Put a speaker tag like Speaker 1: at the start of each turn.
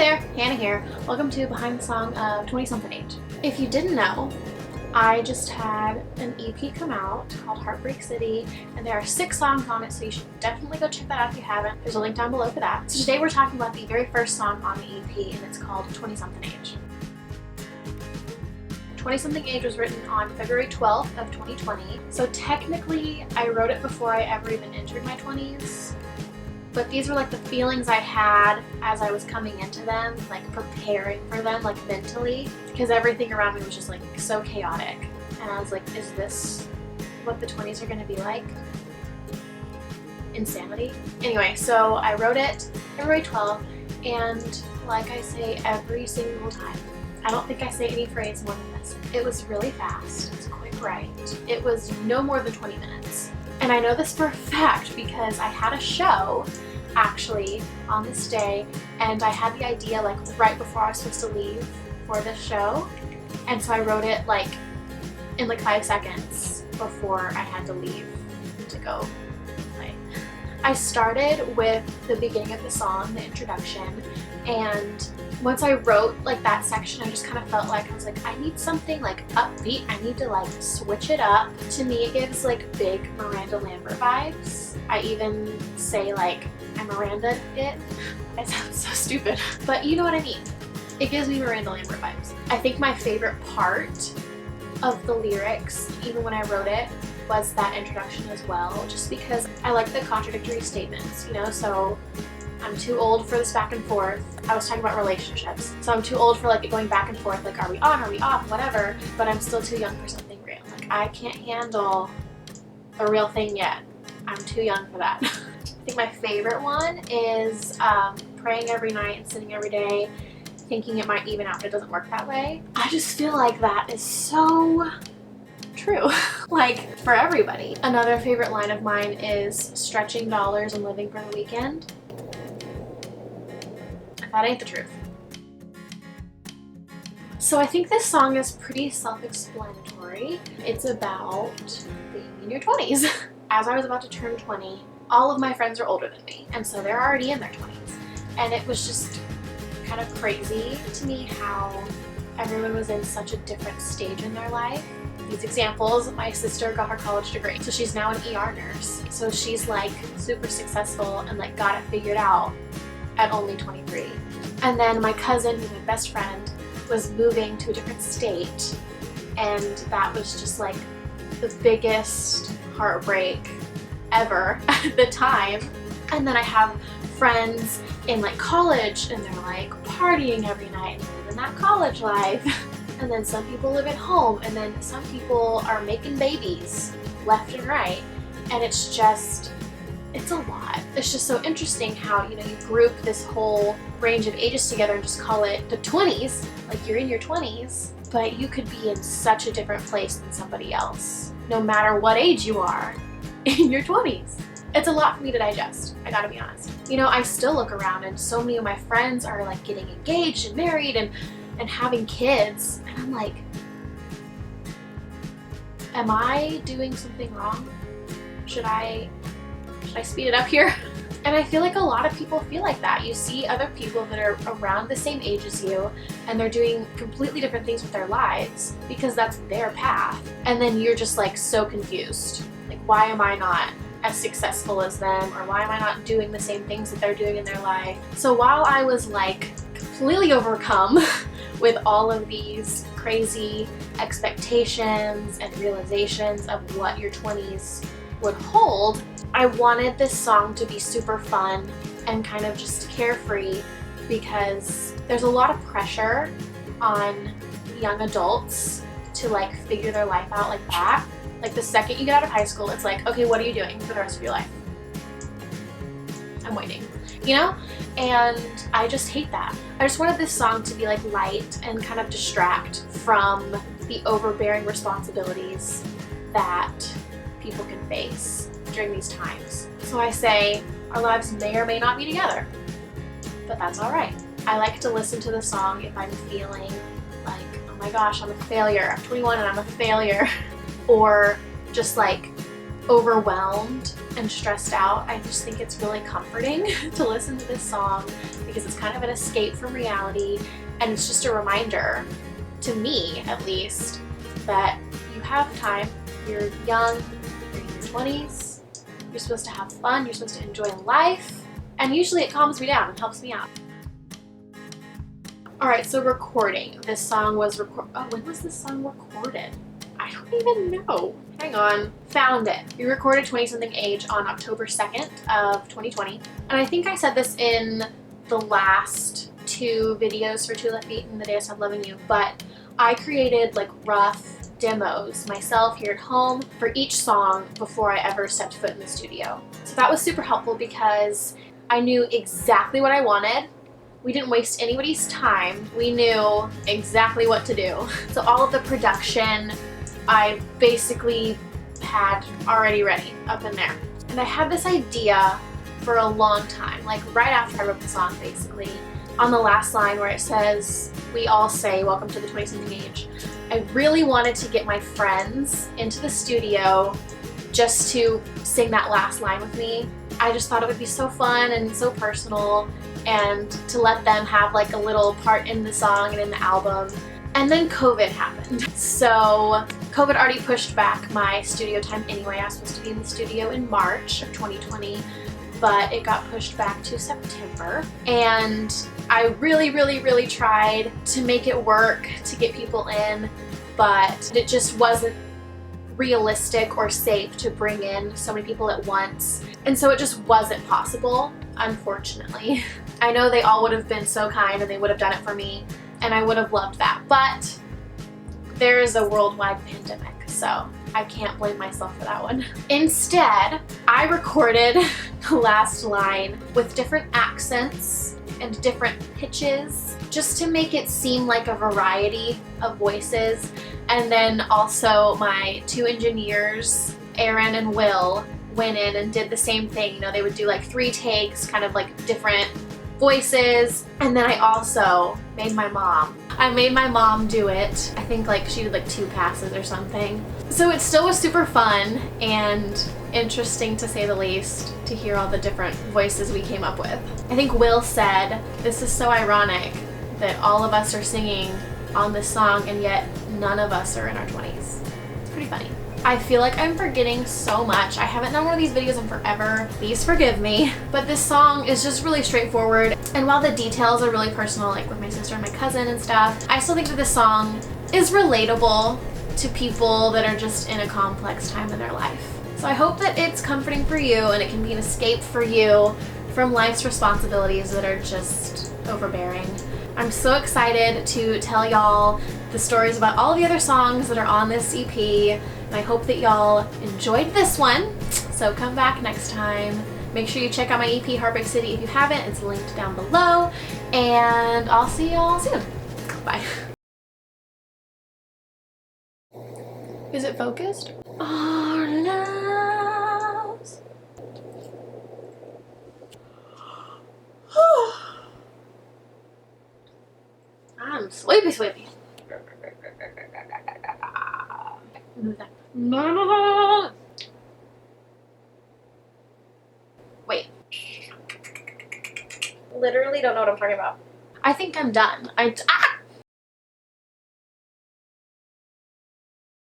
Speaker 1: there, Hannah here. Welcome to Behind the Song of 20 Something Age. If you didn't know, I just had an EP come out called Heartbreak City, and there are 6 songs on it, so you should definitely go check that out if you haven't. There's a link down below for that. So today we're talking about the very first song on the EP, and it's called 20 Something Age. 20 Something Age was written on February 12th of 2020, so technically I wrote it before I ever even entered my 20s. But these were like the feelings I had as I was coming into them, like preparing for them, like mentally, because everything around me was just like so chaotic. And I was like, is this what the 20s are going to be like? Insanity. Anyway, so I wrote it February 12th, and like I say every single time, I don't think I say any phrase more than this. It was really fast. It was a quick write. It was no more than 20 minutes. And I know this for a fact because I had a show actually on this day, and I had the idea like right before I was supposed to leave for this show, and so I wrote it like in like 5 seconds before I had to leave to go play. I started with the beginning of the song, the introduction, and once I wrote like that section, I just kind of felt like I was like, I need something like upbeat. I need to like switch it up. To me, it gives like big Miranda Lambert vibes. I even say like I Miranda it. That sounds so stupid, but you know what I mean. It gives me Miranda Lambert vibes. I think my favorite part of the lyrics, even when I wrote it, was that introduction as well, just because I like the contradictory statements, you know. So I'm too old for this back and forth. I was talking about relationships. So I'm too old for like going back and forth, like are we on, are we off, whatever, but I'm still too young for something real. Like I can't handle a real thing yet. I'm too young for that. I think my favorite one is praying every night and sinning every day, thinking it might even out, but it doesn't work that way. I just feel like that is so true, like for everybody. Another favorite line of mine is stretching dollars and living for the weekend. That ain't the truth. So I think this song is pretty self-explanatory. It's about being in your 20s. As I was about to turn 20, all of my friends are older than me, and so they're already in their 20s. And it was just kind of crazy to me how everyone was in such a different stage in their life. These examples, my sister got her college degree, so she's now an ER nurse. So she's like super successful and like got it figured out at only 23. And then my cousin, who's my best friend, was moving to a different state, and that was just like the biggest heartbreak ever at the time. And then I have friends in like college, and they're like partying every night and living that college life. And then some people live at home, and then some people are making babies left and right, and it's a lot. It's just so interesting how, you know, you group this whole range of ages together and just call it the 20s, like you're in your 20s, but you could be in such a different place than somebody else, no matter what age you are in your 20s. It's a lot for me to digest, I gotta be honest. You know, I still look around and so many of my friends are like getting engaged and married and having kids, and I'm like, am I doing something wrong? Should I speed it up here? And I feel like a lot of people feel like that. You see other people that are around the same age as you, and they're doing completely different things with their lives because that's their path. And then you're just like so confused. Like, why am I not as successful as them? Or why am I not doing the same things that they're doing in their life? So while I was like completely overcome with all of these crazy expectations and realizations of what your 20s would hold, I wanted this song to be super fun and kind of just carefree, because there's a lot of pressure on young adults to like figure their life out like that. Like the second you get out of high school, it's like, okay, what are you doing for the rest of your life? I'm waiting, you know? And I just hate that. I just wanted this song to be like light and kind of distract from the overbearing responsibilities that people can face during these times. So I say our lives may or may not be together, but that's all right. I like to listen to the song if I'm feeling like, oh my gosh, I'm a failure. I'm 21 and I'm a failure. Or just like overwhelmed and stressed out. I just think it's really comforting to listen to this song because it's kind of an escape from reality, and it's just a reminder, to me at least, that you have time. You're young, you're in your 20s, you're supposed to have fun, you're supposed to enjoy life, and usually it calms me down and helps me out. Alright, so recording. This song was when was this song recorded? I don't even know. Hang on. Found it. We recorded 20 Something Age on October 2nd of 2020. And I think I said this in the last 2 videos for 2 Left Feet and The Day I Stopped Loving You, but I created like rough demos myself here at home for each song before I ever stepped foot in the studio. So that was super helpful because I knew exactly what I wanted. We didn't waste anybody's time. We knew exactly what to do. So all of the production I basically had already ready up in there. And I had this idea for a long time, like right after I wrote the song basically. On the last line where it says, we all say welcome to the 20-something age, I really wanted to get my friends into the studio just to sing that last line with me. I just thought it would be so fun and so personal, and to let them have like a little part in the song and in the album. And then COVID happened. So COVID already pushed back my studio time anyway. I was supposed to be in the studio in March of 2020, but it got pushed back to September. And I really tried to make it work, to get people in, but it just wasn't realistic or safe to bring in so many people at once. And so it just wasn't possible, unfortunately. I know they all would have been so kind and they would have done it for me, and I would have loved that, but there is a worldwide pandemic, so I can't blame myself for that one. Instead, I recorded the last line with different accents and different pitches just to make it seem like a variety of voices. And then also my 2 engineers, Aaron and Will, went in and did the same thing. You know, they would do like 3 takes, kind of like different voices. And then I also made my mom. I made my mom do it. I think like she did like 2 passes or something. So it still was super fun and interesting to say the least to hear all the different voices we came up with. I think Will said, this is so ironic that all of us are singing on this song and yet none of us are in our 20s. It's pretty funny. I feel like I'm forgetting so much. I haven't done one of these videos in forever. Please forgive me. But this song is just really straightforward. And while the details are really personal, like with my sister and my cousin and stuff, I still think that this song is relatable to people that are just in a complex time in their life. So I hope that it's comforting for you and it can be an escape for you from life's responsibilities that are just overbearing. I'm so excited to tell y'all the stories about all the other songs that are on this EP, and I hope that y'all enjoyed this one. So come back next time. Make sure you check out my EP, Heartbreak City, if you haven't. It's linked down below, and I'll see y'all soon. Bye. Is it focused? Our lives. I'm sleepy. No. Wait. Literally don't know what I'm talking about. I think I'm done.